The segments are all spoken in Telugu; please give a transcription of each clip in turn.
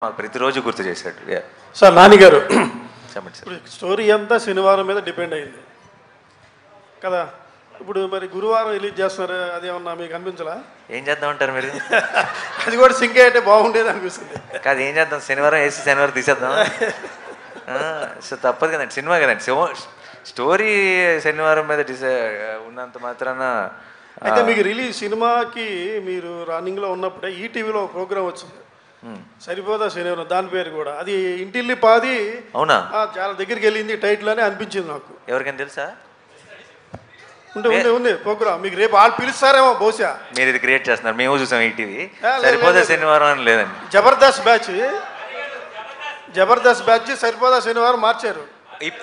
మాకు ప్రతిరోజు గుర్తు చేశాడు. సార్ నానిగారు చెప్పండి సార్. ఇప్పుడు స్టోరీ అంతా శనివారం మీద డిపెండ్ అయింది కదా. ఇప్పుడు మరి గురువారం రిలీజ్ చేస్తున్నారు, అదేమన్నా మీకు అనిపించలా? ఏం చేద్దామంటారు మీరు? అది కూడా సింక్ అయితే బాగుండేది అనిపిస్తుంది. కాదు, ఏం చేద్దాం, శనివారం వేసి శనివారం తీసేద్దాం. సో తప్పదు కదండి, సినిమా కదండి. స్టోరీ శనివారం మీద ఉన్నంత మాత్రాన. అయితే మీకు రిలీజ్ సినిమాకి మీరు రన్నింగ్లో ఉన్నప్పుడే ఈటీవీలో ఒక ప్రోగ్రామ్ వచ్చింది, సరిపోదా శనివారం, దాని పేరు కూడా అది ఇంటిల్లి పాది. అవునా? చాలా దగ్గరికి వెళ్ళింది టైటిల్ అని అనిపించింది నాకు. ఎవరికైనా తెలుసా? ఉంది ప్రోగ్రామ్. మీకు రేపు వాళ్ళు పిలుస్తారేమో బహుశా. మీరు ఇది క్రియేట్ చేస్తున్నారు, మేము చూసాం ఈటీవీ. సరిపోదా శనివారం అని లేదండి. జబర్దస్త్ బ్యాచ్ సరిపోదా శనివారం మార్చారు.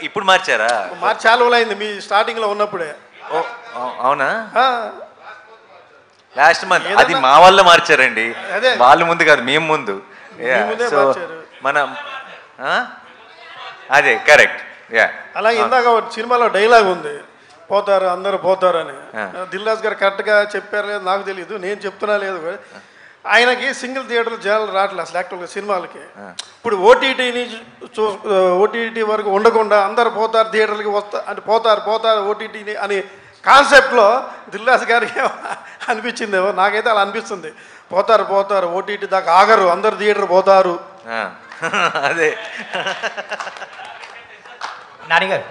ఇప్పుడు మార్చారా? చాలా రోజులైంది మీ స్టార్టింగ్లో ఉన్నప్పుడే. ఓ అవునా? లాస్ట్ మంత్ అది మా వాళ్ళు మార్చారండి. వాళ్ళు ముందు కాదు, మేము ముందు. సో మనం అదే కరెక్ట్. అలాగే ఇందాక సినిమాలో డైలాగ్ ఉంది, పోతారు అందరూ పోతారు అని. దిల్ రాజు గారు కరెక్ట్గా చెప్పారు లేదు నాకు తెలియదు, నేను చెప్తున్నా లేదు. ఆయనకి సింగిల్ థియేటర్లు జనాలు రావట్లేదు అసలు యాక్చువల్గా సినిమాలకి. ఇప్పుడు ఓటీటీ వరకు ఉండకుండా అందరు పోతారు థియేటర్లకి అంటే పోతారు ఓటీటీని అని కాన్సెప్ట్లో దిల్ రాజు గారికి అనిపించిందేమో, నాకైతే అలా అనిపిస్తుంది. పోతారు ఓటీటీ దాకా ఆగరు, అందరు థియేటర్ పోతారు. అదే నాని గారు